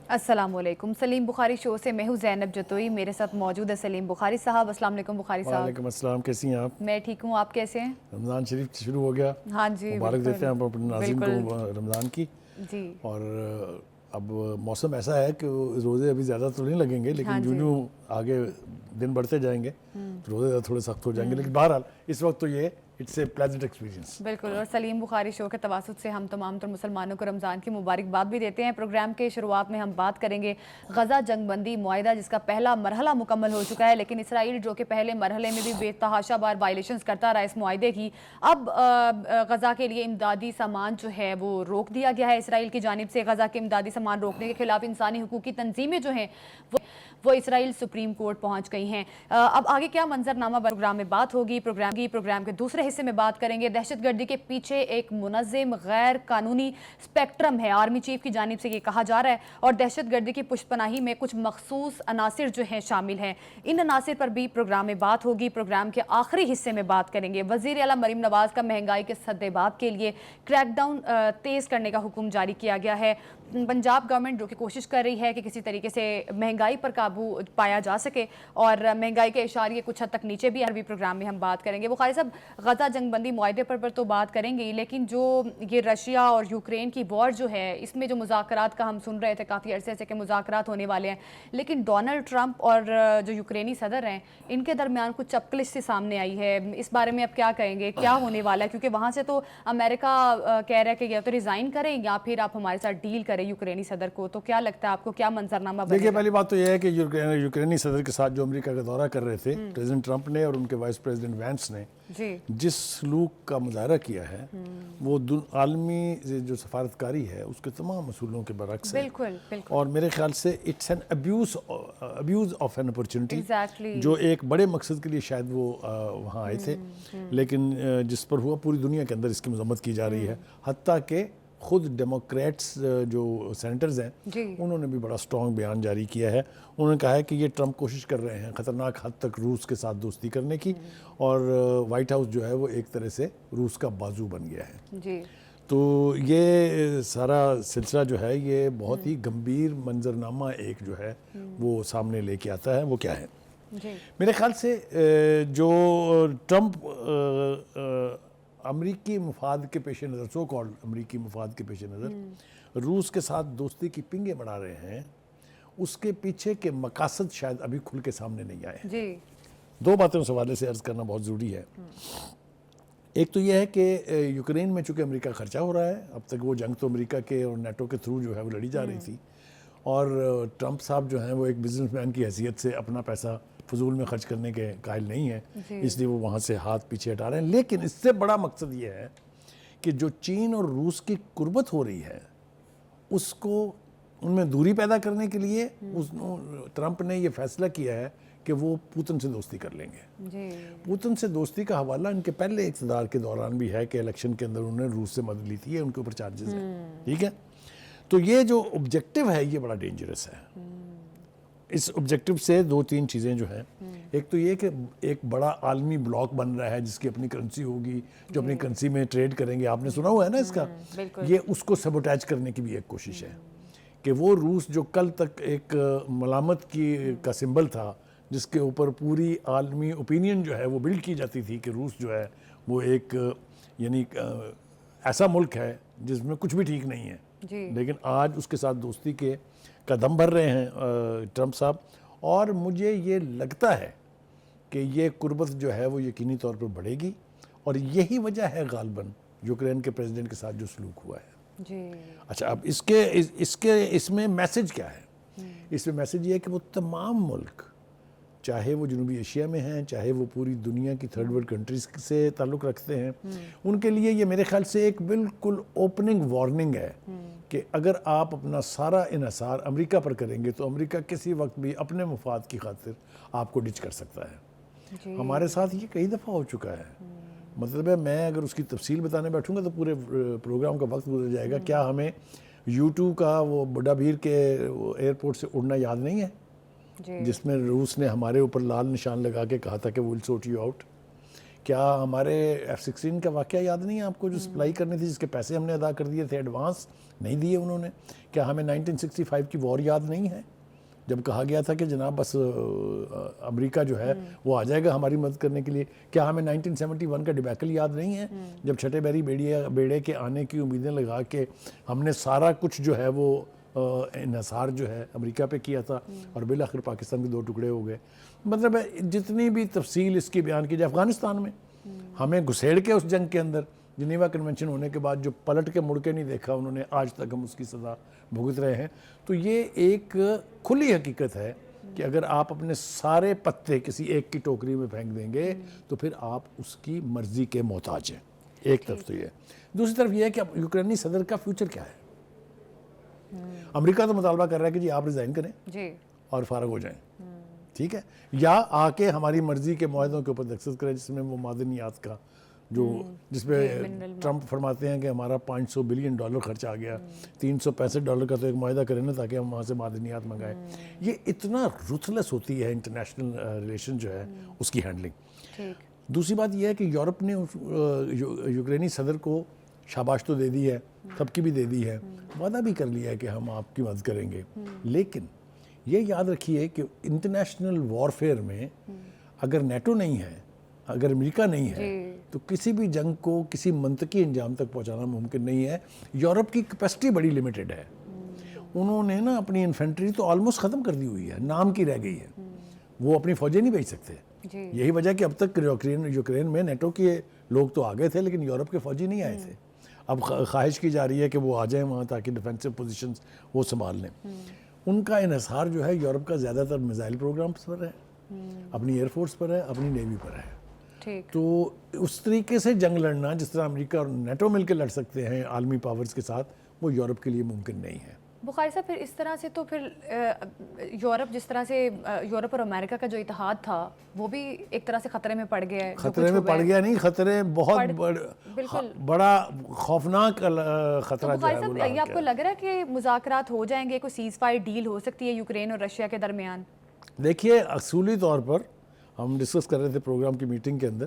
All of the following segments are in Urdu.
السلام علیکم. سلیم بخاری شو سے میں ہوں زینب جتوئی. میرے ساتھ موجود ہے سلیم بخاری صاحب. السلام علیکم بخاری صاحب. وعلیکم السلام. کیسی ہیں آپ؟ میں ٹھیک ہوں, آپ کیسے ہیں؟ رمضان شریف شروع ہو گیا. ہاں جی, مبارک دیتے ہیں آپ اپنے ناظرین کو رمضان کی. جی, اور اب موسم ایسا ہے کہ روزے ابھی زیادہ تو نہیں لگیں گے, لیکن جو آگے دن بڑھتے جائیں گے تو روزے تھوڑے سخت ہو جائیں گے, لیکن بہرحال اس وقت تو یہ اٹس اے پلیزنٹ ایکسپیرینس. بالکل. اور سلیم بخاری شو کے تواسط سے ہم تمام تر مسلمانوں کو رمضان کی مبارکباد بھی دیتے ہیں. پروگرام کے شروعات میں ہم بات کریں گے غزہ جنگ بندی معاہدہ, جس کا پہلا مرحلہ مکمل ہو چکا ہے, لیکن اسرائیل جو کہ پہلے مرحلے میں بھی بے تحاشا بار وائلیشنز کرتا رہا اس معاہدے کی, اب غزہ کے لیے امدادی سامان جو ہے وہ روک دیا گیا ہے اسرائیل کی جانب سے. غزہ کے امدادی سامان روکنے کے خلاف انسانی حقوقی تنظیمیں جو ہیں وہ اسرائیل سپریم کورٹ پہنچ گئی ہیں. اب آگے کیا منظرنامہ پروگرام میں بات ہوگی. پروگرام کے دوسرے حصے میں بات کریں گے دہشت گردی کے پیچھے ایک منظم غیر قانونی سپیکٹرم ہے, آرمی چیف کی جانب سے یہ کہا جا رہا ہے, اور دہشت گردی کی پشت پناہی میں کچھ مخصوص عناصر جو ہیں شامل ہیں. ان عناصر پر بھی پروگرام میں بات ہوگی. پروگرام کے آخری حصے میں بات کریں گے وزیر اعلیٰ مریم نواز کا مہنگائی کے سدباب کے لیے کریک ڈاؤن تیز کرنے کا حکم جاری کیا گیا ہے. پنجاب گورنمنٹ جو کہ کوشش کر رہی ہے کہ کسی طریقے سے مہنگائی پر قابو پایا جا سکے, اور مہنگائی کے اشاریے کچھ حد تک نیچے بھی عربی پروگرام میں ہم بات کریں گے. بخاری صاحب, غزہ جنگ بندی معاہدے پر تو بات کریں گے, لیکن جو یہ رشیا اور یوکرین کی وار جو ہے, اس میں جو مذاکرات کا ہم سن رہے تھے کافی عرصے سے کہ مذاکرات ہونے والے ہیں, لیکن ڈونلڈ ٹرمپ اور جو یوکرینی صدر ہیں ان کے درمیان کچھ چپکلش سے سامنے آئی ہے. اس بارے میں اب کیا کہیں گے, کیا ہونے والا ہے؟ کیونکہ وہاں سے تو امریکہ کہہ رہا ہے کہ یا تو ریزائن کریں یا پھر آپ ہمارے ساتھ ڈیل کریں یوکرینی صدر کو. تو کیا لگتا ہے آپ کو, کیا منظرنامہ بنے گا؟ دیکھیے, پہلی بات تو یہ ہے کہ یوکرینی صدر کے ساتھ جو امریکہ کا دورہ کر رہے تھے پریزیڈنٹ ٹرمپ نے اور ان کے وائس پریزیڈنٹ وینس نے جس سلوک کا مظاہرہ کیا ہے وہ عالمی جو سفارتکاری ہے اس کے تمام اصولوں کے برعکس ہے. اور میرے خیال سے it's an abuse of an opportunity, جو ایک بڑے مقصد کے لیے شاید وہ وہاں آئے تھے, لیکن جس پر ہوا پوری دنیا کے اندر اس کی مذمت کی جا رہی ہے. حتیٰ کہ خود ڈیموکریٹس جو سینیٹرز ہیں انہوں نے بھی بڑا سٹرونگ بیان جاری کیا ہے. انہوں نے کہا ہے کہ یہ ٹرمپ کوشش کر رہے ہیں خطرناک حد تک روس کے ساتھ دوستی کرنے کی, اور وائٹ ہاؤس جو ہے وہ ایک طرح سے روس کا بازو بن گیا ہے. تو یہ سارا سلسلہ جو ہے یہ بہت ہی گمبھیر منظرنامہ ایک جو ہے وہ سامنے لے کے آتا ہے. وہ کیا ہے میرے خیال سے, جو ٹرمپ امریکی مفاد کے پیش نظر, سو کالڈ امریکی مفاد کے پیش نظر روس کے ساتھ دوستی کی پنگیں بڑھا رہے ہیں, اس کے پیچھے کے مقاصد شاید ابھی کھل کے سامنے نہیں آئے. دو باتیں اس حوالے سے عرض کرنا بہت ضروری ہے. ایک تو یہ ہے کہ یوکرین میں چونکہ امریکہ خرچہ ہو رہا ہے, اب تک وہ جنگ تو امریکہ کے اور نیٹو کے تھرو جو ہے وہ لڑی جا رہی تھی, اور ٹرمپ صاحب جو ہیں وہ ایک بزنس مین کی حیثیت سے اپنا پیسہ فضول میں خرچ کرنے کے قائل نہیں ہیں, اس لیے وہ وہاں سے ہاتھ پیچھے ہٹا رہے ہیں. لیکن اس سے بڑا مقصد یہ ہے کہ جو چین اور روس کی قربت ہو رہی ہے اس کو ان میں دوری پیدا کرنے کے لیے ٹرمپ نے یہ فیصلہ کیا ہے کہ وہ پوتن سے دوستی کر لیں گے. پوتن سے دوستی کا حوالہ ان کے پہلے اقتدار کے دوران بھی ہے کہ الیکشن کے اندر انہوں نے روس سے مدد لی تھی, ان کے اوپر چارجز ہیں. ٹھیک ہے, تو یہ جو آبجیکٹو ہے یہ بڑا ڈینجرس ہے. اس آبجیکٹو سے دو تین چیزیں جو ہیں, ایک تو یہ کہ ایک بڑا عالمی بلاک بن رہا ہے جس کی اپنی کرنسی ہوگی, جو اپنی کرنسی میں ٹریڈ کریں گے. آپ نے سنا ہوا ہے نا اس کا, یہ اس کو سیبوٹیج کرنے کی بھی ایک کوشش ہے کہ وہ روس جو کل تک ایک ملامت کا سمبل تھا, جس کے اوپر پوری عالمی اوپینین جو ہے وہ بلڈ کی جاتی تھی کہ روس جو ہے وہ ایک یعنی ایسا ملک ہے جس میں کچھ بھی ٹھیک نہیں ہے, لیکن آج اس کے ساتھ دوستی کے قدم بھر رہے ہیں ٹرمپ صاحب. اور مجھے یہ لگتا ہے کہ یہ قربت جو ہے وہ یقینی طور پر بڑھے گی, اور یہی وجہ ہے غالباً یوکرین کے پریزیڈنٹ کے ساتھ جو سلوک ہوا ہے. اچھا, اب اس میں میسج کیا ہے؟ اس میں میسج یہ ہے کہ وہ تمام ملک, چاہے وہ جنوبی ایشیا میں ہیں, چاہے وہ پوری دنیا کی تھرڈ ورلڈ کنٹریز سے تعلق رکھتے ہیں, ان کے لیے یہ میرے خیال سے ایک بالکل اوپننگ وارننگ ہے کہ اگر آپ اپنا سارا انحصار امریکہ پر کریں گے تو امریکہ کسی وقت بھی اپنے مفاد کی خاطر آپ کو ڈچ کر سکتا ہے. ہمارے ساتھ یہ کئی دفعہ ہو چکا ہے. مطلب ہے میں اگر اس کی تفصیل بتانے بیٹھوں گا تو پورے پروگرام کا وقت گزر جائے گا. کیا ہمیں U2 کا وہ بڑا بھیر کے ایئرپورٹ سے اڑنا یاد نہیں ہے, جس میں روس نے ہمارے اوپر لال نشان لگا کے کہا تھا کہ we'll sort you out. کیا ہمارے F-16 کا واقعہ یاد نہیں ہے آپ کو, جو سپلائی کرنی تھی, جس کے پیسے ہم نے ادا کر دیے تھے, ایڈوانس نہیں دیے انہوں نے؟ کیا ہمیں 1965 کی وار یاد نہیں ہے, جب کہا گیا تھا کہ جناب بس امریکہ جو ہے وہ آ جائے گا ہماری مدد کرنے کے لیے؟ کیا ہمیں 1971 کا ڈیبیکل یاد نہیں ہے, جب چھٹے بیری بیڑے کے آنے کی امیدیں لگا کے ہم نے سارا کچھ جو ہے وہ انحصار جو ہے امریکہ پہ کیا تھا, اور بالآخر پاکستان کے 2 ٹکڑے ہو گئے. مطلب جتنی بھی تفصیل اس کی بیان کی جائے, افغانستان میں ہمیں گھسیڑ کے اس جنگ کے اندر جنیوا کنونشن ہونے کے بعد جو پلٹ کے مڑ کے نہیں دیکھا انہوں نے, آج تک ہم اس کی سزا بھگت رہے ہیں. تو یہ ایک کھلی حقیقت ہے کہ اگر آپ اپنے سارے پتے کسی ایک کی ٹوکری میں پھینک دیں گے تو پھر آپ اس کی مرضی کے محتاج ہیں. ایک طرف تو یہ ہے. دوسری طرف یہ ہے کہ یوکرینی صدر کا فیوچر کیا ہے. امریکہ تو مطالبہ کر رہا ہے کہ جی آپ ریزائن کریں اور فارغ ہو جائیں, ٹھیک ہے, یا آ کے ہماری مرضی کے معاہدوں کے اوپر دستخط کریں, جس میں وہ معدنیات کا جس پہ ٹرمپ فرماتے ہیں کہ ہمارا $500 بلین خرچ آ گیا, $365 کا تو ایک معاہدہ کریں نا تاکہ ہم وہاں سے معدنیات منگائیں. یہ اتنا رuthless ہوتی ہے انٹرنیشنل ریلیشن جو ہے اس کی ہینڈلنگ. دوسری بات یہ ہے کہ یورپ نے یوکرینی صدر کو شاباش تو دے دی ہے, سب کی بھی دے دی ہے, وعدہ بھی کر لیا ہے کہ ہم آپ کی مدد کریں گے, لیکن یہ یاد رکھیے کہ انٹرنیشنل وارفیئر میں اگر نیٹو نہیں ہے, اگر امریکہ نہیں ہے, تو کسی بھی جنگ کو کسی منطقی انجام تک پہنچانا ممکن نہیں ہے. یورپ کی کیپیسٹی بڑی لیمیٹڈ ہے. انہوں نے نا اپنی انفینٹری تو آلموسٹ ختم کر دی ہوئی ہے, نام کی رہ گئی ہے, وہ اپنی فوجیں نہیں بھیج سکتے. یہی وجہ کہ اب تک یوکرین میں نیٹو کے لوگ تو آ گئے تھے لیکن یورپ کے فوجی نہیں آئے تھے. اب خواہش کی جا رہی ہے کہ وہ آ جائیں وہاں تاکہ ڈیفینسو پوزیشنز وہ سنبھال لیں. ان کا انحصار جو ہے یورپ کا زیادہ تر میزائل پروگرامز پر ہے, اپنی ایئر فورس پر ہے, اپنی نیوی پر ہے. تو اس طریقے سے جنگ لڑنا جس طرح امریکہ اور نیٹو مل کے لڑ سکتے ہیں عالمی پاورز کے ساتھ, وہ یورپ کے لیے ممکن نہیں ہے. بخاری صاحب پھر اس طرح سے تو پھر یورپ جس طرح سے یورپ اور امریکہ کا جو اتحاد تھا وہ بھی ایک طرح سے خطرے میں پڑ گیا ہے. خطرے میں پڑ گیا نہیں, خطرے بہت بڑا خوفناک خطرہ جو ہے وہ. یہ آپ کو لگ رہا ہے کہ مذاکرات ہو جائیں گے, کوئی سیز فائر ڈیل ہو سکتی ہے یوکرین اور رشیا کے درمیان؟ دیکھیے اصولی طور پر ہم ڈسکس کر رہے تھے پروگرام کی میٹنگ کے اندر,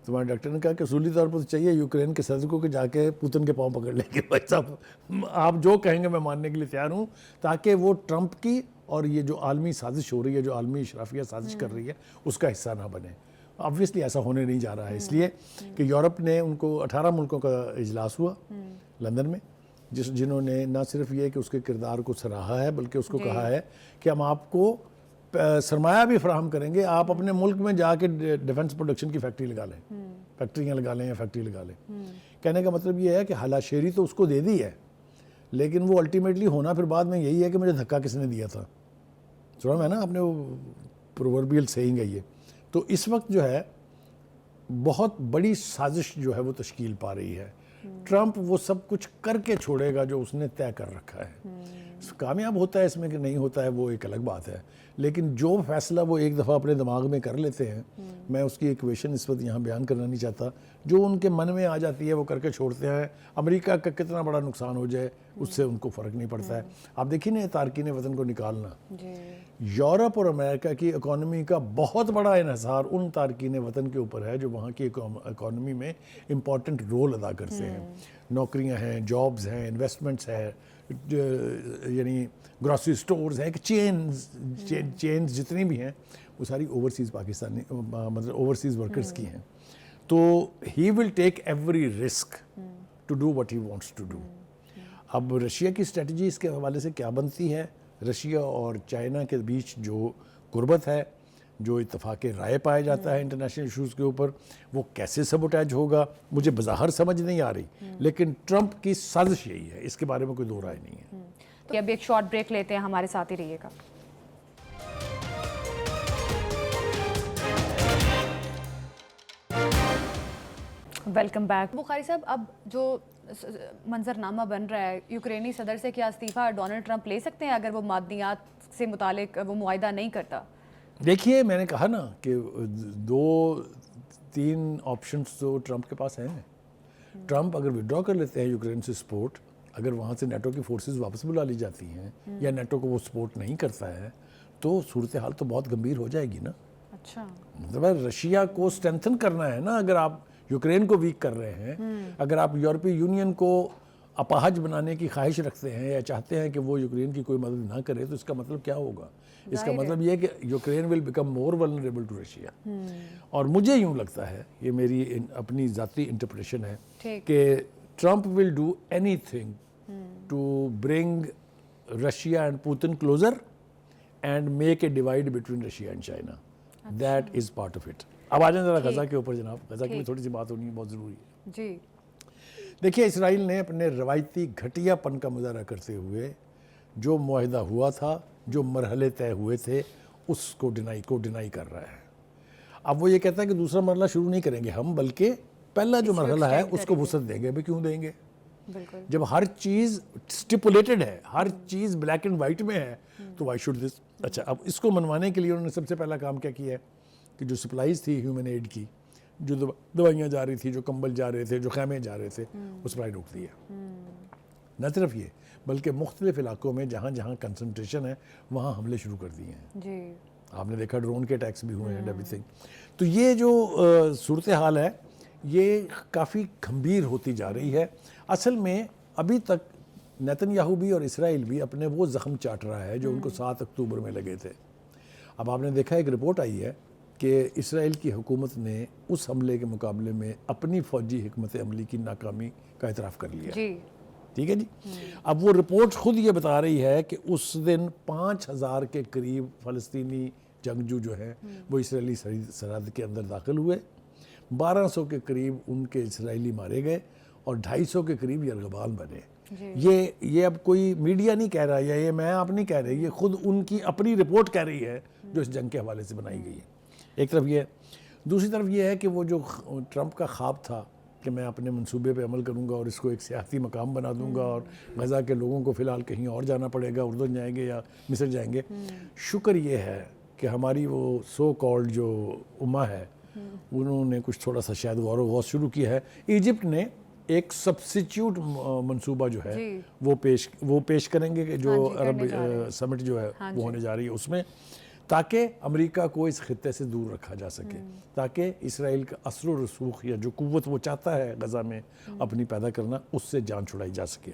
تمہارے ڈاکٹر نے کہا کہ اصولی طور پر چاہیے یوکرین کے صدر کو کہ جا کے پوتن کے پاؤں پکڑ لیں کہ بھائی صاحب آپ جو کہیں گے میں ماننے کے لیے تیار ہوں, تاکہ وہ ٹرمپ کی اور یہ جو عالمی سازش ہو رہی ہے, جو عالمی اشرافیہ سازش کر رہی ہے, اس کا حصہ نہ بنے. آبویسلی ایسا ہونے نہیں جا رہا ہے, اس لیے کہ یورپ نے ان کو 18 ملکوں کا اجلاس ہوا لندن میں, جنہوں نے نہ صرف یہ کہ اس کے کردار کو سراہا ہے بلکہ اس کو کہا ہے کہ ہم آپ کو سرمایہ بھی فراہم کریں گے, آپ اپنے ملک میں جا کے ڈیفنس پروڈکشن کی فیکٹری لگا لیں, فیکٹریاں لگا لیں یا فیکٹری لگا لیں. کہنے کا مطلب یہ ہے کہ حلا شیری تو اس کو دے دی ہے, لیکن وہ الٹیمیٹلی ہونا پھر بعد میں یہی ہے کہ مجھے دھکا کس نے دیا تھا. سنا میں نا آپ نے وہ پرووربیل سیئنگ ہے یہ. تو اس وقت جو ہے بہت بڑی سازش جو ہے وہ تشکیل پا رہی ہے. ٹرمپ وہ سب کچھ کر کے چھوڑے گا جو اس نے طے کر رکھا ہے. کامیاب ہوتا ہے اس میں کہ نہیں ہوتا ہے وہ ایک الگ بات ہے, لیکن جو فیصلہ وہ ایک دفعہ اپنے دماغ میں کر لیتے ہیں, میں اس کی ایکویشن اس وقت یہاں بیان کرنا نہیں چاہتا, جو ان کے من میں آ جاتی ہے وہ کر کے چھوڑتے ہیں. امریکہ کا کتنا بڑا نقصان ہو جائے اس سے ان کو فرق نہیں پڑتا ہے. آپ دیکھیں نا تارکین وطن کو نکالنا, یورپ اور امریکہ کی اکانومی کا بہت بڑا انحصار ان تارکین وطن کے اوپر ہے جو وہاں کی اکانومی میں امپورٹنٹ رول ادا کرتے ہیں. نوکریاں ہیں, جابز ہیں, انویسٹمنٹس ہیں, یعنی گروسری سٹورز ہیں, کہ چینز جتنی بھی ہیں وہ ساری اوورسیز پاکستانی مطلب اوورسیز ورکرز کی ہیں. تو he will take every risk to do what he wants to do. اب رشیا کی اسٹریٹجی اس کے حوالے سے کیا بنتی ہے, رشیا اور چائنا کے بیچ جو قربت ہے, جو اتفاق رائے پایا جاتا ہے انٹرنیشنل ایشوز کے اوپر, وہ کیسے سبوٹیج ہوگا مجھے بظاہر سمجھ نہیں آ رہی, لیکن ٹرمپ کی سازش یہی ہے, اس کے بارے میں کوئی دو رائے نہیں ہے. تو اب ایک شارٹ بریک لیتے ہیں, ہمارے ساتھ ہی رہیے گا. Welcome back. بخاری صاحب اب جو منظرنامہ بن رہا ہے یوکرینی صدر سے, کیا استعفیٰ ڈونلڈ ٹرمپ لے سکتے ہیں اگر وہ معدنیات سے متعلق وہ معاہدہ نہیں کرتا؟ دیکھیے میں نے کہا نا کہ 2-3 آپشنز تو ٹرمپ کے پاس ہیں. ٹرمپ اگر وڈرا کر لیتے ہیں یوکرین سے سپورٹ, اگر وہاں سے نیٹو کی فورسز واپس بلا لی جاتی ہیں یا نیٹو کو وہ سپورٹ نہیں کرتا ہے, تو صورتحال تو بہت گمبھیر ہو جائے گی نا. اچھا مطلب رشیا کو اسٹرینتھن کرنا ہے نا. اگر آپ یوکرین کو ویک کر رہے ہیں, اگر آپ یورپی یونین کو اپاہج بنانے کی خواہش رکھتے ہیں یا چاہتے ہیں کہ وہ یوکرین کی کوئی مدد نہ کرے, تو اس کا مطلب کیا ہوگا؟ اس کا مطلب یہ ہے کہ Ukraine will become more vulnerable to Russia. اور مجھے یوں لگتا ہے, یہ میری اپنی ذاتی انٹرپریشن ہے, کہ Trump will do anything to bring Russia and Putin closer and make a divide between Russia and China. That is part of it. اب آ جائیں ذرا غزہ کے اوپر جناب. غزہ کی تھوڑی سی بات ہونی بہت ضروری ہے. جی دیکھیے, اسرائیل نے اپنے روایتی گھٹیا پن کا مظاہرہ کرتے ہوئے جو معاہدہ ہوا تھا, جو مرحلے طے ہوئے تھے, اس کو ڈینائی کر رہا ہے. اب وہ یہ کہتا ہے کہ دوسرا مرحلہ شروع نہیں کریں گے ہم, بلکہ پہلا جو مرحلہ ہے اس کو وسعت دیں گے. ابھی کیوں دیں گے جب ہر چیز سٹیپولیٹڈ ہے, ہر چیز بلیک اینڈ وائٹ میں ہے, تو وائی شوڈ دس. اچھا, اب اس کو منوانے کے لیے انہوں نے سب سے پہلا کام کیا کیا ہے کہ جو سپلائیز تھی ہیومن ایڈ کی, جو دوائیاں جا رہی تھی, جو کمبل جا رہے تھے, جو خیمے جا رہے تھے, وہ سپلائی روک دی ہے. نہ صرف یہ, بلکہ مختلف علاقوں میں جہاں جہاں کنسنٹریشن ہے وہاں حملے شروع کر دیے ہیں. جی آپ نے دیکھا ڈرون کے اٹیکس بھی ہوئے ہیں, ایوری تھنگ. تو یہ جو صورتحال ہے یہ کافی گھمبیر ہوتی جا رہی ہے. اصل میں ابھی تک نیتن یاہو بھی اور اسرائیل بھی اپنے وہ زخم چاٹ رہا ہے جو ان کو 7 اکتوبر میں لگے تھے. اب آپ نے دیکھا ایک رپورٹ آئی ہے کہ اسرائیل کی حکومت نے اس حملے کے مقابلے میں اپنی فوجی حکمت عملی کی ناکامی کا اعتراف کر لیا. جی ٹھیک ہے جی. اب وہ رپورٹ خود یہ بتا رہی ہے کہ اس دن 5000 کے قریب فلسطینی جنگجو جو ہیں وہ اسرائیلی سرحد کے اندر داخل ہوئے, 1200 کے قریب ان کے اسرائیلی مارے گئے اور 250 کے قریب یرغمال بنے. یہ اب کوئی میڈیا نہیں کہہ رہا, یا یہ میں آپ نہیں کہہ رہے, یہ خود ان کی اپنی رپورٹ کہہ رہی ہے جو اس جنگ کے حوالے سے بنائی گئی ہے. ایک طرف یہ ہے. دوسری طرف یہ ہے کہ وہ جو ٹرمپ کا خواب تھا کہ میں اپنے منصوبے پہ عمل کروں گا اور اس کو ایک سیاحتی مقام بنا دوں گا, اور غزہ کے لوگوں کو فی الحال کہیں اور جانا پڑے گا, اردن جائیں گے یا مصر جائیں گے. شکر یہ ہے کہ ہماری وہ سو کالڈ جو امہ ہے انہوں نے کچھ تھوڑا سا شاید غور و غوص شروع کیا ہے. ایجپٹ نے ایک سبسٹیچیوٹ منصوبہ جو ہے وہ پیش کریں گے کہ جو عرب سمٹ جو ہے وہ ہونے جا رہی ہے اس میں, تاکہ امریکہ کو اس خطے سے دور رکھا جا سکے, تاکہ اسرائیل کا اثر و رسوخ یا جو قوت وہ چاہتا ہے غزہ میں اپنی پیدا کرنا, اس سے جان چھڑائی جا سکے.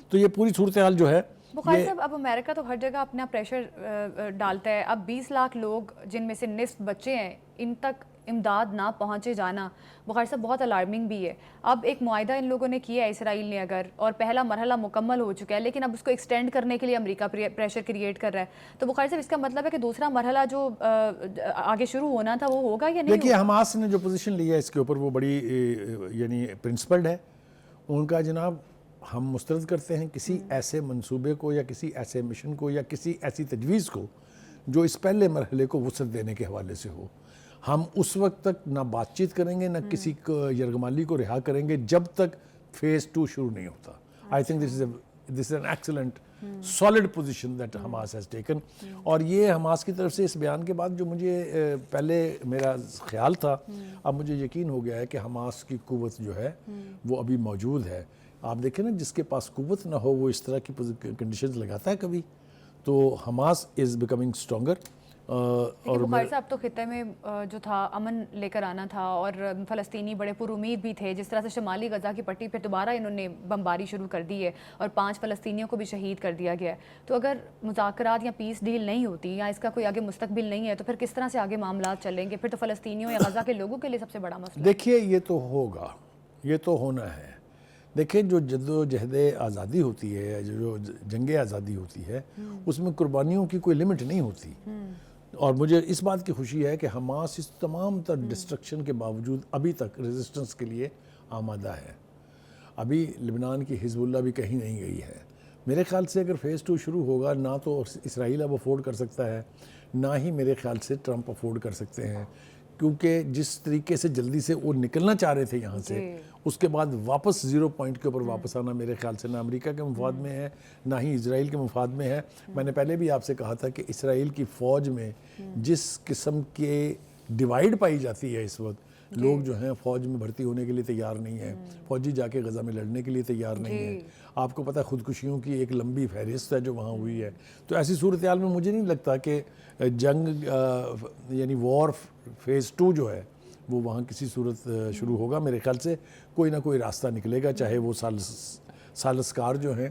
تو یہ پوری صورتحال جو ہے. بخاری صاحب, اب امریکہ تو ہر جگہ اپنا پریشر ڈالتا ہے. اب 20 لاکھ لوگ جن میں سے نصف بچے ہیں, ان تک امداد نہ پہنچے جانا بخاری صاحب بہت الارمنگ بھی ہے. اب ایک معاہدہ ان لوگوں نے کیا ہے اسرائیل نے اگر, اور پہلا مرحلہ مکمل ہو چکا ہے, لیکن اب اس کو ایکسٹینڈ کرنے کے لیے امریکہ پریشر کریٹ کر رہا ہے. تو بخاری صاحب اس کا مطلب ہے کہ دوسرا مرحلہ جو آگے شروع ہونا تھا وہ ہوگا یا نہیں؟ دیکھیے, حماس نے جو پوزیشن لی ہے اس کے اوپر وہ بڑی یعنی پرنسپلڈ ہے. ان کا جناب ہم مسترد کرتے ہیں کسی ایسے منصوبے کو یا کسی ایسے مشن کو یا کسی ایسی تجویز کو جو اس پہلے مرحلے کو وسعت دینے کے حوالے سے ہو. ہم اس وقت تک نہ بات چیت کریں گے, نہ کسی یرغمالی کو رہا کریں گے جب تک فیز 2 شروع نہیں ہوتا. I think this is an excellent solid position that Hamas has taken. اور یہ حماس کی طرف سے اس بیان کے بعد جو مجھے پہلے میرا خیال تھا, اب مجھے یقین ہو گیا ہے کہ حماس کی قوت جو ہے وہ ابھی موجود ہے. آپ دیکھیں نا, جس کے پاس قوت نہ ہو وہ اس طرح کی کنڈیشنز لگاتا ہے کبھی. تو حماس از بیکمنگ اسٹرانگر. اور بخاری صاحب تو خطے میں جو تھا امن لے کر آنا تھا, اور فلسطینی بڑے پر امید بھی تھے. جس طرح سے شمالی غزہ کی پٹی پہ دوبارہ انہوں نے بمباری شروع کر دی ہے اور 5 فلسطینیوں کو بھی شہید کر دیا گیا ہے. تو اگر مذاکرات یا پیس ڈیل نہیں ہوتی یا اس کا کوئی آگے مستقبل نہیں ہے, تو پھر کس طرح سے آگے معاملات چلیں گے؟ پھر تو فلسطینیوں یا غزہ کے لوگوں کے لیے سب سے بڑا مسئلہ. دیکھیے, یہ تو ہوگا, یہ تو ہونا ہے. دیکھیں, جو جد و جہد آزادی ہوتی ہے, جو جنگ آزادی ہوتی ہے, اس میں قربانیوں کی کوئی لمٹ نہیں ہوتی. اور مجھے اس بات کی خوشی ہے کہ حماس اس تمام تر ڈسٹرکشن کے باوجود ابھی تک ریزسٹنس کے لیے آمادہ ہے. ابھی لبنان کی حزب اللہ بھی کہیں نہیں گئی ہے. میرے خیال سے اگر فیز 2 شروع ہوگا, نہ تو اسرائیل اب افورڈ کر سکتا ہے, نہ ہی میرے خیال سے ٹرمپ افورڈ کر سکتے ہیں, کیونکہ جس طریقے سے جلدی سے وہ نکلنا چاہ رہے تھے یہاں سے, اس کے بعد واپس 0 پوائنٹ کے اوپر واپس آنا میرے خیال سے نہ امریکہ کے مفاد میں ہے, نہ ہی اسرائیل کے مفاد میں ہے. میں نے پہلے بھی آپ سے کہا تھا کہ اسرائیل کی فوج میں جس قسم کے ڈیوائیڈ پائی جاتی ہے اس وقت, لوگ جو ہیں فوج میں بھرتی ہونے کے لیے تیار نہیں ہیں, فوجی جا کے غزہ میں لڑنے کے لیے تیار نہیں ہیں. آپ کو پتہ ہے خودکشیوں کی ایک لمبی فہرست ہے جو وہاں ہوئی ہے. تو ایسی صورتحال میں مجھے نہیں لگتا کہ جنگ یعنی وار فیز 2 جو ہے وہ وہاں کسی صورت شروع ہوگا. میرے خیال سے کوئی نہ کوئی راستہ نکلے گا, چاہے وہ سالسکار جو ہیں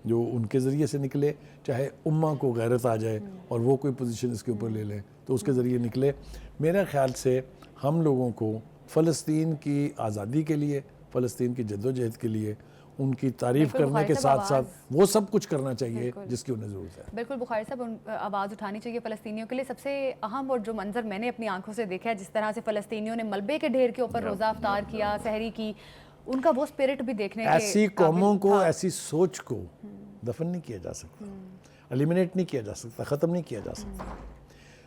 جو ان کے ذریعے سے نکلے, چاہے امہ کو غیرت آ جائے اور وہ کوئی پوزیشن اس کے اوپر لے لیں تو اس کے ذریعے نکلے. میرے خیال سے ہم لوگوں کو فلسطین کی آزادی کے لیے, فلسطین کی جدوجہد کے لیے ان کی تعریف کرنے کے ساتھ ساتھ وہ سب کچھ کرنا چاہیے جس کی انہیں ضرورت ہے. بالکل بخاری صاحب, آواز اٹھانی چاہیے فلسطینیوں کے لیے. سب سے اہم اور جو منظر میں نے اپنی آنکھوں سے دیکھا ہے, جس طرح سے فلسطینیوں نے ملبے کے ڈھیر کے اوپر روزہ افطار کیا, سحری کی, ان کا وہ اسپرٹ بھی دیکھنے کے ایسی قوموں کو, ایسی سوچ کو دفن نہیں کیا جا سکتا, ایلیمینیٹ نہیں کیا جا سکتا, ختم نہیں کیا جا سکتا.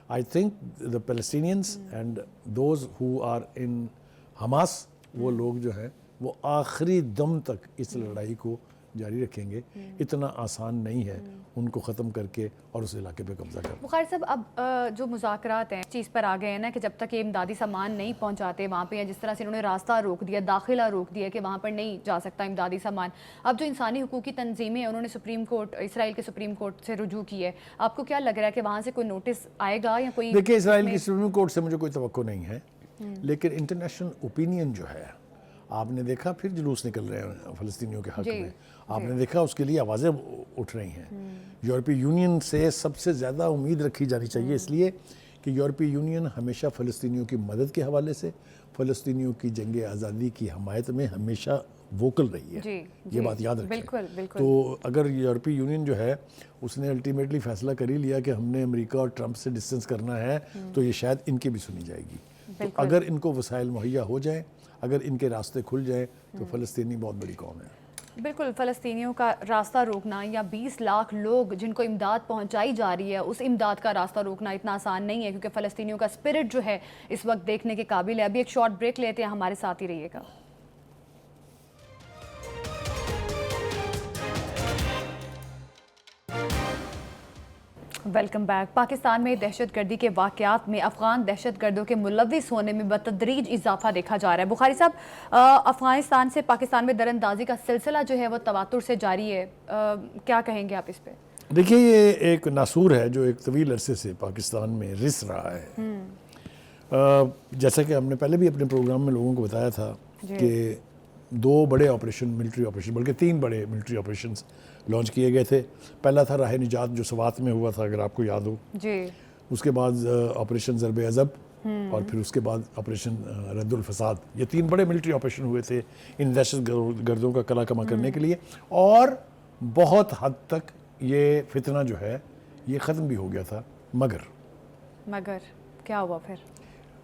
I think the Palestinians and those who are in Hamas, وہ لوگ جو ہیں وہ آخری دم تک اس لڑائی کو جاری رکھیں گے. اتنا آسان نہیں ہے ان کو ختم کر کے اور اس علاقے پہ قبضہ کرنا. بخاری صاحب, اب جو مذاکرات ہیں چیز پر آ گئے ہیں نا کہ جب تک یہ امدادی سامان نہیں پہنچاتے وہاں پہ, یا جس طرح سے انہوں نے راستہ روک دیا, داخلہ روک دیا کہ وہاں پر نہیں جا سکتا امدادی سامان. اب جو انسانی حقوقی تنظیمیں انہوں نے سپریم کورٹ, اسرائیل کے سپریم کورٹ سے رجوع کی ہے, آپ کو کیا لگ رہا ہے کہ وہاں سے کوئی نوٹس آئے گا یا کوئی؟ دیکھیں, اسرائیل کی سپریم کورٹ سے مجھے کوئی توقع نہیں ہے, لیکن انٹرنیشنل اوپینین جو ہے, آپ نے دیکھا پھر جلوس نکل رہے ہیں فلسطینیوں کے حق میں, آپ نے دیکھا اس کے لیے آوازیں اٹھ رہی ہیں. یورپی یونین سے سب سے زیادہ امید رکھی جانی چاہیے, اس لیے کہ یورپی یونین ہمیشہ فلسطینیوں کی مدد کے حوالے سے, فلسطینیوں کی جنگ آزادی کی حمایت میں ہمیشہ ووکل رہی ہے. یہ بات یاد رکھیں. تو اگر یورپی یونین جو ہے اس نے الٹیمیٹلی فیصلہ کر ہی لیا کہ ہم نے امریکہ اور ٹرمپ سے ڈسٹنس کرنا ہے, تو یہ شاید ان کی بھی سنی جائے گی. تو اگر ان کو وسائل مہیا ہو جائیں, اگر ان کے راستے کھل جائیں, تو فلسطینی بہت بڑی قوم ہے. بالکل, فلسطینیوں کا راستہ روکنا یا 20 لاکھ لوگ جن کو امداد پہنچائی جا رہی ہے اس امداد کا راستہ روکنا اتنا آسان نہیں ہے, کیونکہ فلسطینیوں کا اسپرٹ جو ہے اس وقت دیکھنے کے قابل ہے. ابھی ایک شارٹ بریک لیتے ہیں, ہمارے ساتھ ہی رہیے گا. Welcome back. پاکستان میں دہشت گردی کے واقعات میں افغان دہشت گردوں کے ملوث ہونے میں بتدریج اضافہ دیکھا جا رہا ہے. بخاری صاحب, افغانستان سے پاکستان میں دراندازی کا سلسلہ جو ہے وہ تواتر سے جاری ہے, کیا کہیں گے آپ اس پہ؟ دیکھیے, یہ ایک ناسور ہے جو ایک طویل عرصے سے پاکستان میں رس رہا ہے. جیسا کہ ہم نے پہلے بھی اپنے پروگرام میں لوگوں کو بتایا تھا کہ 2 بڑے آپریشن, ملٹری آپریشن, بلکہ 3 بڑے ملٹری آپریشنز لانچ کیے گئے تھے. پہلا تھا راہ نجات جو سوات میں ہوا تھا, اگر آپ کو یاد ہو. اس کے بعد آپریشن ضرب عضب, اور پھر اس کے بعد آپریشن رد الفساد. یہ 3 بڑے ملٹری آپریشن ہوئے تھے ان دہشت گردوں کا کلا کما کرنے کے لیے, اور بہت حد تک یہ فتنہ جو ہے یہ ختم بھی ہو گیا تھا. مگر کیا ہوا پھر؟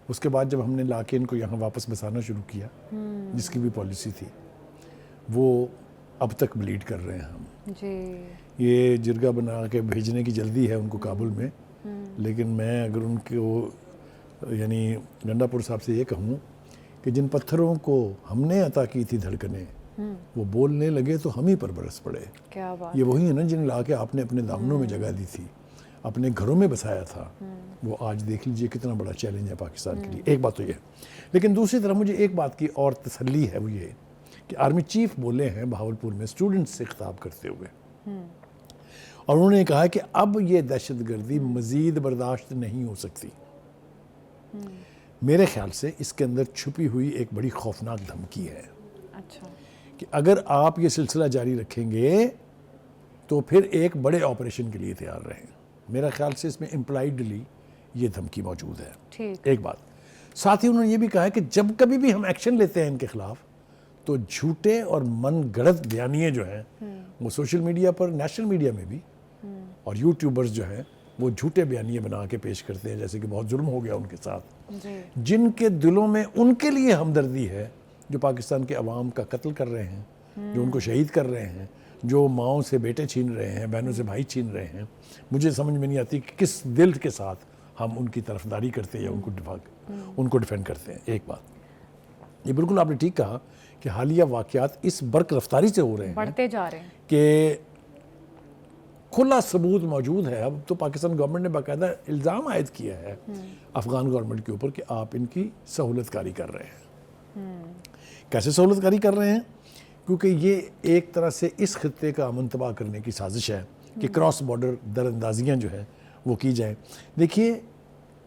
اس کے بعد جب ہم نے لا کے ان کو یہاں واپس بسانا شروع کیا, جس کی بھی پالیسی تھی, وہ اب تک بلیڈ کر رہے ہیں ہم. یہ جرگہ بنا کے بھیجنے کی جلدی ہے ان کو کابل میں, لیکن میں اگر ان کو یعنی گنڈا پور صاحب سے یہ کہوں کہ جن پتھروں کو ہم نے عطا کی تھی دھڑکنیں, وہ بولنے لگے تو ہم ہی پر برس پڑے. یہ وہی ہے نا جن لا کے آپ نے اپنے دامنوں میں جگہ دی تھی, اپنے گھروں میں بسایا تھا. وہ آج دیکھ لیجئے کتنا بڑا چیلنج ہے پاکستان کے لیے. ایک بات تو یہ ہے, لیکن دوسری طرف مجھے ایک بات کی اور تسلی ہے, وہ یہ کہ آرمی چیف بولے ہیں بہاولپور میں اسٹوڈنٹس سے خطاب کرتے ہوئے, اور انہوں نے کہا کہ اب یہ دہشت گردی مزید برداشت نہیں ہو سکتی. میرے خیال سے اس کے اندر چھپی ہوئی ایک بڑی خوفناک دھمکی ہے کہ اگر آپ یہ سلسلہ جاری رکھیں گے تو پھر ایک بڑے آپریشن کے لیے تیار رہیں. میرا خیال سے اس میں امپلائیڈلی یہ دھمکی موجود ہے. ایک بات ساتھ ہی انہوں نے یہ بھی کہا ہے کہ جب کبھی بھی ہم ایکشن لیتے ہیں ان کے خلاف, تو جھوٹے اور من گڑت بیانیے جو ہیں وہ سوشل میڈیا پر, نیشنل میڈیا میں بھی, اور یوٹیوبرز جو ہیں وہ جھوٹے بیانیے بنا کے پیش کرتے ہیں جیسے کہ بہت ظلم ہو گیا ان کے ساتھ, جن کے دلوں میں ان کے لیے ہمدردی ہے جو پاکستان کے عوام کا قتل کر رہے ہیں, جو ان کو شہید کر رہے ہیں, جو ماؤں سے بیٹے چھین رہے ہیں, بہنوں سے بھائی چھین رہے ہیں. مجھے سمجھ میں نہیں آتی کہ کس دل کے ساتھ ہم ان کی طرفداری کرتے ہیں یا ان کو ڈیفینڈ کرتے ہیں. ایک بات یہ بالکل آپ نے ٹھیک کہا کہ حالیہ واقعات اس برق رفتاری سے ہو رہے ہیں, بڑھتے جا رہے ہیں, کہ کھلا ثبوت موجود ہے. اب تو پاکستان گورنمنٹ نے باقاعدہ الزام عائد کیا ہے افغان گورنمنٹ کے اوپر کہ آپ ان کی سہولت کاری کر رہے ہیں. کیسے سہولت کاری کر رہے ہیں؟ کیونکہ یہ ایک طرح سے اس خطے کا امن تباہ کرنے کی سازش ہے کہ کراس بارڈر در اندازیاں جو ہیں وہ کی جائیں. دیکھیے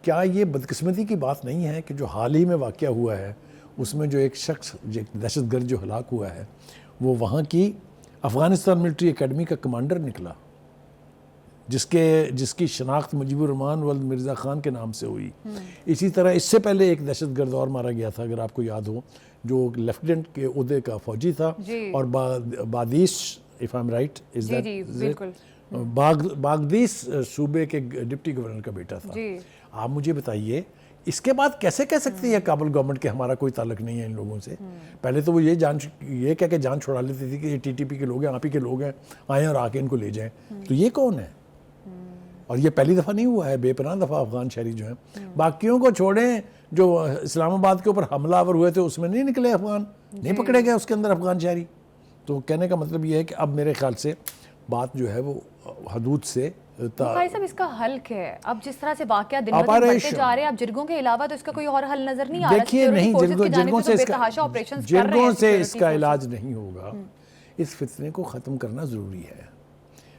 کیا یہ بدقسمتی کی بات نہیں ہے کہ جو حال ہی میں واقعہ ہوا ہے اس میں جو ایک شخص دہشت گرد جو ہلاک ہوا ہے وہ وہاں کی افغانستان ملٹری اکیڈمی کا کمانڈر نکلا، جس کی شناخت مجیب الرحمان ولد مرزا خان کے نام سے ہوئی. اسی طرح اس سے پہلے ایک دہشت گرد اور مارا گیا تھا، اگر آپ کو یاد ہو، جو لیفٹیننٹ کے عہدے کا فوجی تھا اور بادیس if I'm right is that بالکل باغدیس صوبے کے ڈپٹی گورنر کا بیٹا تھا. آپ مجھے بتائیے اس کے بعد کیسے کہہ سکتی ہے کابل گورنمنٹ کہ ہمارا کوئی تعلق نہیں ہے ان لوگوں سے؟ پہلے تو وہ یہ کہہ کے جان چھڑا لیتی تھی کہ یہ ٹی ٹی پی کے لوگ ہیں، آپ ہی کے لوگ ہیں، آئیں اور آ کے ان کو لے جائیں. تو یہ کون ہے؟ اور یہ پہلی دفعہ نہیں ہوا ہے، بے پناہ دفعہ افغان شہری جو ہیں. باقیوں کو چھوڑیں، جو اسلام آباد کے اوپر حملہ آور ہوئے تھے اس میں نہیں نکلے افغان، نہیں پکڑے گئے اس کے اندر افغان شہری. تو کہنے کا مطلب یہ ہے کہ اب میرے خیال سے بات جو ہے وہ حدود سے بخاری صاحب اس کا حل کیا ہے؟ اب جس طرح سے واقعات دن بدن بڑھتے جا رہے ہیں، اب جرگوں کے علاوہ تو اس کا کوئی اور حل نظر نہیں آ رہا. دیکھیے نہیں، جرگوں سے اس کا علاج نہیں ہوگا. اس فتنے کو ختم کرنا ضروری ہے.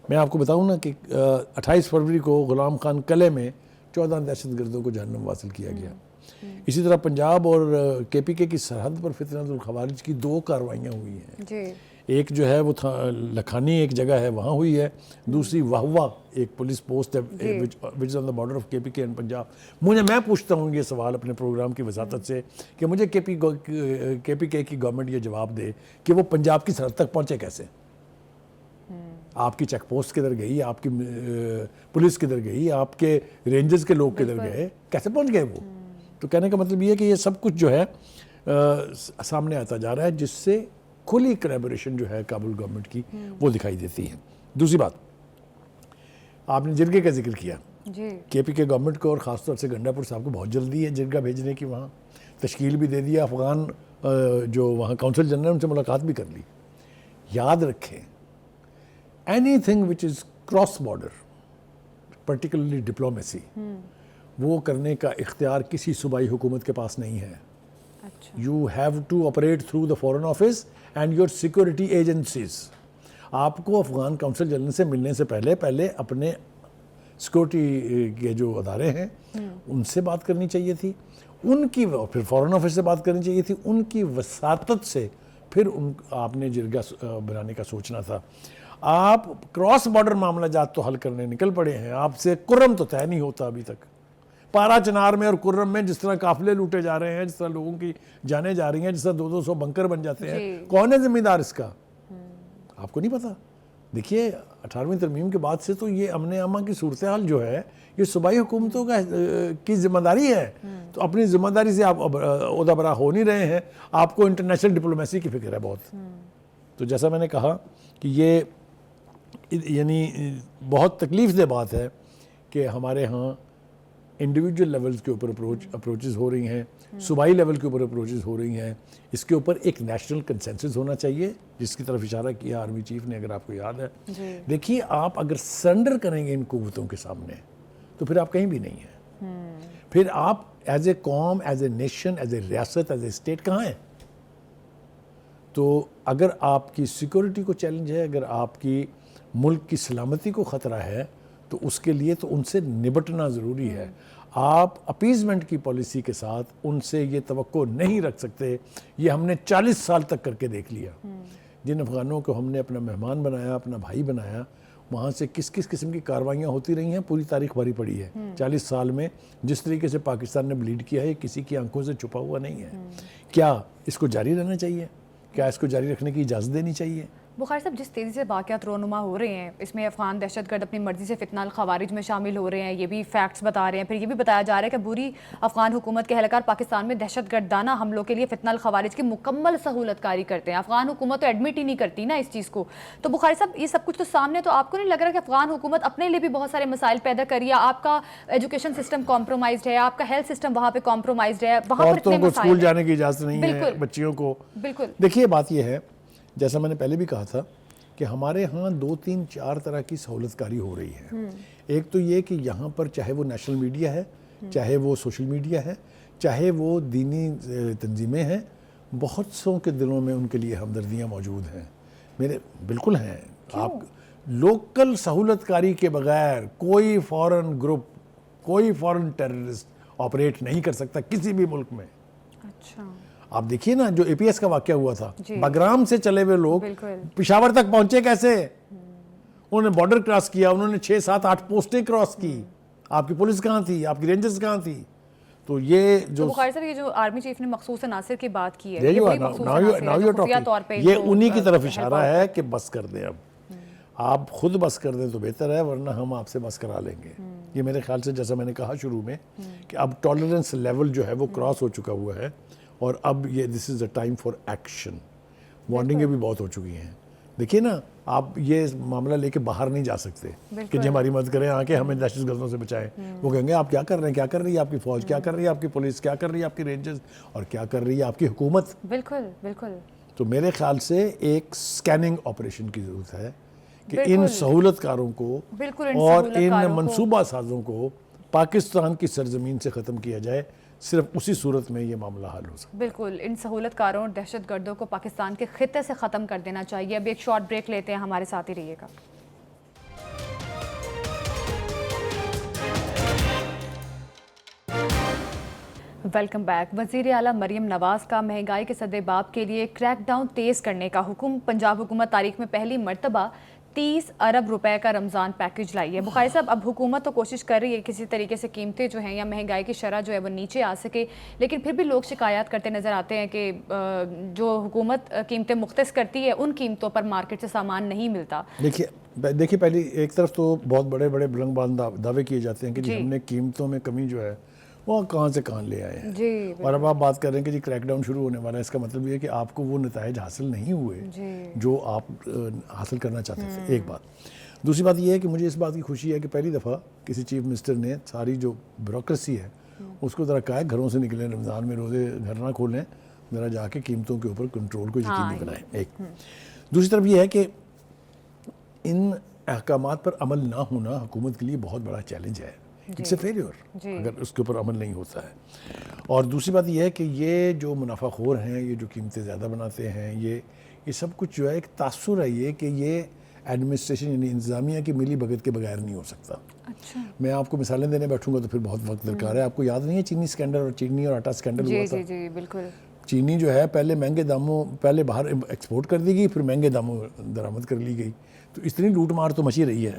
میں آپ کو بتاؤں نا کہ 28 فروری کو غلام خان قلعے میں 14 دہشت گردوں کو جہنم واصل کیا گیا. اسی طرح پنجاب اور کے پی کے کی سرحد پر فتنۃ الخوارج کی 2 کارروائیاں ہوئی ہیں. ایک جو ہے وہ لکھانی ایک جگہ ہے وہاں ہوئی ہے، دوسری واہوا ایک پولیس پوسٹ ہے which is on the border of کے پی کے and پنجاب. میں پوچھتا ہوں یہ سوال اپنے پروگرام کی وساطت سے کہ مجھے کے پی کے کی گورنمنٹ یہ جواب دے کہ وہ پنجاب کی سرحد تک پہنچے کیسے؟ آپ کی چیک پوسٹ کدھر گئی، آپ کی پولیس کدھر گئی، آپ کے رینجرز کے لوگ کدھر گئے، کیسے پہنچ گئے وہ؟ تو کہنے کا مطلب یہ ہے کہ یہ سب کچھ جو ہے سامنے آتا جا رہا ہے، جس سے کھلی کولیبوریشن جو ہے کابل گورنمنٹ کی وہ دکھائی دیتی ہے. دوسری بات، آپ نے جرگے کا ذکر کیا. کے پی کے گورنمنٹ کو اور خاص طور سے گنڈا پور صاحب کو بہت جلدی ہے جرگہ بھیجنے کی. وہاں تشکیل بھی دے دیا، افغان جو وہاں کونسل جنرل ان سے ملاقات بھی کر لی. یاد رکھیں any thing which is cross border particularly diplomacy, وہ کرنے کا اختیار کسی صوبائی حکومت کے پاس نہیں ہے. You have to operate through the foreign office and your security agencies. آپ کو افغان کونسل جنرل سے ملنے سے پہلے اپنے سیکورٹی کے جو ادارے ہیں ان سے بات کرنی چاہیے تھی، ان کی پھر فورن آفس سے بات کرنی چاہیے تھی، ان کی وساطت سے پھر آپ نے جرگہ بنانے کا سوچنا تھا. آپ کراس بارڈر معاملہ جات تو حل کرنے نکل پڑے ہیں، آپ سے کرم تو طے نہیں ہوتا ابھی تک. پارا چنار میں اور کرم میں جس طرح قافلے لوٹے جا رہے ہیں، جس طرح لوگوں کی جانیں جا رہی ہیں، جس طرح 200 بنکر بن جاتے ہیں، کون ہے ذمہ دار اس کا؟ آپ کو نہیں پتا؟ دیکھیے 18ویں ترمیم کے بعد سے تو یہ امن عامہ کی صورتحال جو ہے یہ صوبائی حکومتوں کی ذمہ داری ہے. تو اپنی ذمہ داری سے آپ عہدہ برا ہو نہیں رہے ہیں. آپ کو انٹرنیشنل ڈپلومیسی کی فکر ہے بہت. تو جیسا میں نے کہا کہ یہ یعنی بہت تکلیف دہ بات ہے کہ ہمارے ہاں انڈیویجول لیولز کے اوپر اپروچز ہو رہی ہیں، صوبائی لیول کے اوپر اپروچز ہو رہی ہیں. اس کے اوپر ایک نیشنل کنسنسس ہونا چاہیے، جس کی طرف اشارہ کیا آرمی چیف نے، اگر آپ کو یاد ہے. دیکھیے آپ اگر سرنڈر کریں گے ان قوتوں کے سامنے تو پھر آپ کہیں بھی نہیں ہیں. پھر آپ ایز اے قوم، as a nation, as a ریاست، ایز اے اسٹیٹ کہاں ہیں؟ تو اگر آپ کی سیکورٹی کو چیلنج ہے، اگر آپ کی ملک کی سلامتی کو خطرہ ہے تو اس کے لیے تو ان سے نبٹنا ضروری ہے. آپ اپیزمنٹ کی پالیسی کے ساتھ ان سے یہ توقع نہیں رکھ سکتے. یہ ہم نے 40 سال تک کر کے دیکھ لیا. جن افغانوں کو ہم نے اپنا مہمان بنایا، اپنا بھائی بنایا، وہاں سے کس قسم کی کاروائیاں ہوتی رہی ہیں پوری تاریخ بھری پڑی ہے. 40 سال میں جس طریقے سے پاکستان نے بلیڈ کیا ہے کسی کی آنکھوں سے چھپا ہوا نہیں ہے. کیا اس کو جاری رہنا چاہیے؟ کیا اس کو جاری رکھنے کی اجازت دینی چاہیے؟ بخاری صاحب جس تیزی سے واقعات رونما ہو رہے ہیں، اس میں افغان دہشت گرد اپنی مرضی سے فتنہ الخوارج میں شامل ہو رہے ہیں، یہ بھی فیکٹس بتا رہے ہیں. پھر یہ بھی بتایا جا رہا ہے کہ بری افغان حکومت کے اہلکار پاکستان میں دہشت گردانہ حملوں کے لیے فتنہ الخوارج کی مکمل سہولت کاری کرتے ہیں. افغان حکومت تو ایڈمٹ ہی نہیں کرتی نا اس چیز کو. تو بخاری صاحب یہ سب کچھ تو سامنے، تو آپ کو نہیں لگ رہا کہ افغان حکومت اپنے لیے بھی بہت سارے مسائل پیدا کر رہی ہے؟ آپ کا ایجوکیشن سسٹم کمپرومائزڈ ہے، آپ کا ہیلتھ سسٹم وہاں پہ کمپرومائزڈ ہے، وہاں پر اتنے مسائل ہیں. عورتوں کو اسکول جانے کی اجازت نہیں ہے بچیوں کو. بالکل. دیکھیے بات یہ ہے، جیسا میں نے پہلے بھی کہا تھا کہ ہمارے ہاں 2 3 4 طرح کی سہولت کاری ہو رہی ہے. ایک تو یہ کہ یہاں پر چاہے وہ نیشنل میڈیا ہے, چاہے وہ سوشل میڈیا ہے, چاہے وہ دینی تنظیمیں ہیں, بہت سوں کے دلوں میں ان کے لیے ہمدردیاں موجود ہیں. میرے بالکل ہیں. آپ لوکل سہولت کاری کے بغیر کوئی فورن گروپ, کوئی فورن ٹیررسٹ آپریٹ نہیں کر سکتا کسی بھی ملک میں. اچھا, آپ دیکھیے نا جو اے پی ایس کا واقعہ ہوا تھا, بگرام سے چلے ہوئے لوگ پشاور تک پہنچے کیسے؟ انہوں نے بارڈر کراس کیا, انہوں نے 6 7 8 پوسٹیں کراس کی. آپ کی پولیس کہاں تھی, آپ کی رینجرز کہاں تھی؟ تو یہ جو بخاری صاحب یہ جو آرمی چیف نے مخصوص عناصر کی بات کی ہے, یہ انہی کی طرف اشارہ ہے کہ بس کر دیں. اب آپ خود بس کر دیں تو بہتر ہے, ورنہ ہم آپ سے بس کرا لیں گے. یہ میرے خیال سے جیسا میں نے کہا شروع میں کہ اب ٹالرنس لیول جو ہے وہ کراس ہو چکا ہوا ہے, اور اب یہ دس از اے ٹائم فار ایکشن. وارننگیں بھی بہت ہو چکی ہیں. دیکھیے نا, آپ یہ معاملہ لے کے باہر نہیں جا سکتے کہ جی ہماری مدد کریں, آ کے ہمیں دہشت گردوں سے بچائیں. وہ کہیں گے آپ کیا کر رہے ہیں, کیا کر رہی ہے آپ کی فوج, کیا کر رہی ہے آپ کی پولیس, کیا کر رہی ہے آپ کی رینجرز, اور کیا کر رہی ہے آپ کی حکومت. بالکل بالکل. تو میرے خیال سے ایک سکیننگ آپریشن کی ضرورت ہے کہ ان سہولت کاروں کو اور ان منصوبہ سازوں کو پاکستان کی سرزمین سے ختم کیا جائے. صرف اسی صورت میں یہ معاملہ حل ہو سکتا ہے. بالکل, ان سہولت کاروں اور دہشت گردوں کو پاکستان کے خطے سے ختم کر دینا چاہیے. اب ایک شارٹ بریک لیتے ہیں, ہمارے ساتھ ہی رہیے گا. Welcome back. وزیر اعلیٰ مریم نواز کا مہنگائی کے سد باب کے لیے کریک ڈاؤن تیز کرنے کا حکم. پنجاب حکومت تاریخ میں پہلی مرتبہ 30 ارب روپے کا رمضان پیکج لائی ہے. بخاری صاحب, اب حکومت تو کوشش کر رہی ہے کسی طریقے سے قیمتیں جو ہیں یا مہنگائی کی شرح جو ہے وہ نیچے آ سکے, لیکن پھر بھی لوگ شکایات کرتے نظر آتے ہیں کہ جو حکومت قیمتیں مختص کرتی ہے ان قیمتوں پر مارکیٹ سے سامان نہیں ملتا. دیکھیے پہلی ایک طرف تو بہت بڑے بڑے بلند بلند دعوے کیے جاتے ہیں کہ جی ہم نے قیمتوں میں کمی جو ہے وہ کہاں سے کہاں لے آئے ہیں. اور اب آپ بات کر رہے ہیں کہ جی کریک ڈاؤن شروع ہونے والا ہے. اس کا مطلب یہ ہے کہ آپ کو وہ نتائج حاصل نہیں ہوئے جو آپ حاصل کرنا چاہتے تھے. ایک بات. دوسری بات یہ ہے کہ مجھے اس بات کی خوشی ہے کہ پہلی دفعہ کسی چیف منسٹر نے ساری جو بیوروکریسی ہے اس کو ذرا کہا ہے گھروں سے نکلیں, رمضان میں روزے گھر نہ کھولیں, ذرا جا کے قیمتوں کے اوپر کنٹرول کو یقینی بنائیں. ایک. دوسری طرف یہ ہے کہ ان احکامات پر عمل نہ ہونا حکومت کے لیے بہت بڑا چیلنج ہے. اٹس اے فیلیور اگر اس کے اوپر عمل نہیں ہوتا ہے. اور دوسری بات یہ ہے کہ یہ جو منافع خور ہیں, یہ جو قیمتیں زیادہ بناتے ہیں, یہ سب کچھ جو ہے ایک تاثر ہے یہ کہ یہ ایڈمنسٹریشن یعنی انتظامیہ کی ملی بھگت کے بغیر نہیں ہو سکتا. اچھا, میں آپ کو مثالیں دینے بیٹھوں گا تو پھر بہت وقت درکار ہے. آپ کو یاد نہیں ہے چینی اسکینڈل اور چینی اور آٹا اسکینڈل ہوا تھا؟ جی بالکل. چینی جو ہے پہلے مہنگے داموں پہلے باہر ایکسپورٹ کر دی گئی, پھر مہنگے داموں درآمد کر لی گئی. تو اتنی لوٹ مار تو مچی رہی ہے.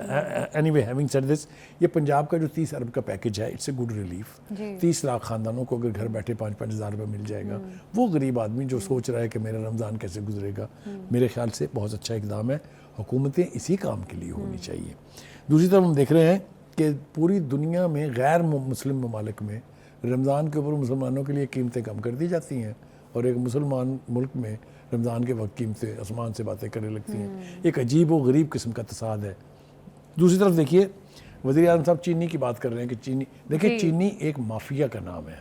Anyway having said this, یہ پنجاب کا جو 30 ارب کا پیکج ہے it's a good relief. 30 lakh خاندانوں کو اگر گھر بیٹھے 5-5 ہزار روپے مل جائے گا, وہ غریب آدمی جو سوچ رہا ہے کہ میرا رمضان کیسے گزرے گا, میرے خیال سے بہت اچھا اقدام ہے. حکومتیں اسی کام کے لیے ہونی چاہیے. دوسری طرف ہم دیکھ رہے ہیں کہ پوری دنیا میں غیر مسلم ممالک میں رمضان کے اوپر مسلمانوں کے لیے قیمتیں کم کر دی جاتی ہیں, اور ایک مسلمان ملک میں رمضان کے وقت قیمتیں آسمان سے باتیں کرنے لگتی ہیں. ایک عجیب و غریب قسم کا تصاد ہے. دوسری طرف دیکھیے وزیر اعظم صاحب چینی کی بات کر رہے ہیں کہ چینی, دیکھیے چینی ایک مافیا کا نام ہے.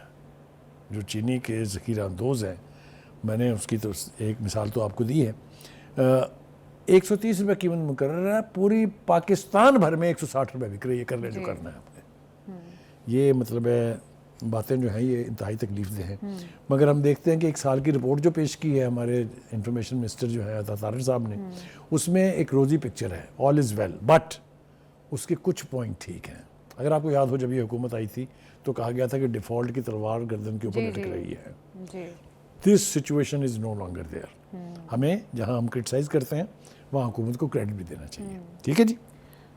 جو چینی کے ذخیرہ اندوز ہیں, میں نے اس کی تو ایک مثال تو آپ کو دی ہے. 130 روپے قیمت مقرر ہے, پوری پاکستان بھر میں 160 روپے بک رہی ہے. کر لیں جو کرنا ہے آپ نے. یہ مطلب ہے باتیں جو ہیں یہ انتہائی تکلیف دہ ہیں. مگر ہم دیکھتے ہیں کہ ایک سال کی رپورٹ جو پیش کی ہے ہمارے انفارمیشن منسٹر جو ہے عطا طاہر صاحب نے, اس میں ایک روزی پکچر ہے, آل از ویل, بٹ اس کے کچھ پوائنٹ ٹھیک ہیں. اگر آپ کو یاد ہو جب یہ حکومت آئی تھی تو کہا گیا تھا کہ ڈیفالٹ کی تلوار گردن کے اوپر لٹک رہی ہے. This situation is no longer there. ہمیں جہاں ہم کرٹیسائز کرتے ہیں وہاں حکومت کو کریڈٹ بھی دینا چاہیے. ٹھیک ہے جی.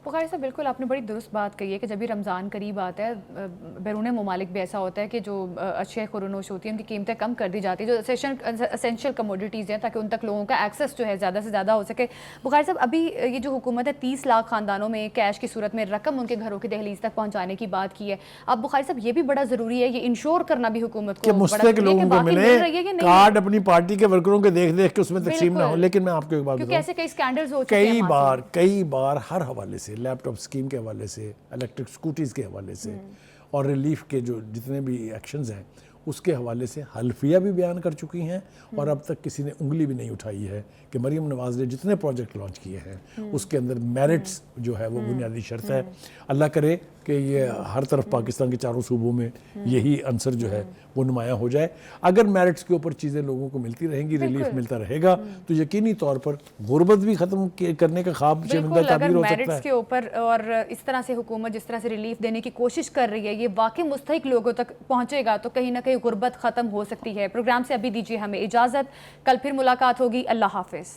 بخاری صاحب بالکل آپ نے بڑی درست بات کہی ہے کہ جب بھی رمضان قریب آتا ہے بیرون ممالک بھی ایسا ہوتا ہے کہ جو اشیاء خورنوش ہوتی ہیں ان کی قیمتیں کم کر دی جاتی ہیں, جو اسینشیل کموڈیٹیز ہیں, تاکہ ان تک لوگوں کا ایکسیس جو ہے زیادہ سے زیادہ ہو سکے. بخاری صاحب ابھی یہ جو حکومت ہے 30 لاکھ خاندانوں میں کیش کی صورت میں رقم ان کے گھروں کی دہلیز تک پہنچانے کی بات کی ہے. اب بخاری صاحب یہ بھی بڑا ضروری ہے, یہ انشور کرنا بھی حکومت کو مستحق لوگوں کو ملے, کارڈ اپنی پارٹی کے ورکروں کے دیکھ دیکھ کے اس میں تقسیم نہ ہو. لیکن میں آپ کو ایک بات بتاؤں, کیسے کئی سکینڈلز ہو چکے ہیں کئی بار ہر حوالے سے, لیپ ٹاپ اسکیم کے حوالے سے, الیکٹرک اسکوٹیز کے حوالے سے, اور ریلیف کے جو جتنے بھی ایکشنز ہیں اس کے حوالے سے حلفیہ بھی بیان کر چکی ہیں اور اب تک کسی نے انگلی بھی نہیں اٹھائی ہے کہ مریم نواز نے جتنے پروجیکٹ لانچ کیے ہیں اس کے اندر میرٹس جو ہے وہ بنیادی شرط ہے. اللہ کرے کہ یہ ہر طرف پاکستان کے چاروں صوبوں میں یہی عنصر جو ہے وہ نمایاں ہو جائے. اگر میرٹس کے اوپر چیزیں لوگوں کو ملتی رہیں گی, ریلیف ملتا رہے گا, تو یقینی طور پر غربت بھی ختم کرنے کا خواب شرمندہ تعبیر ہو سکتا ہے. میرٹس کے اوپر اور اس طرح سے حکومت جس طرح سے ریلیف دینے کی کوشش کر رہی ہے یہ واقعی مستحق لوگوں تک پہنچے گا تو کہیں نہ کہیں غربت ختم ہو سکتی ہے. پروگرام سے ابھی دیجیے ہمیں اجازت, کل پھر ملاقات ہوگی. اللہ حافظ.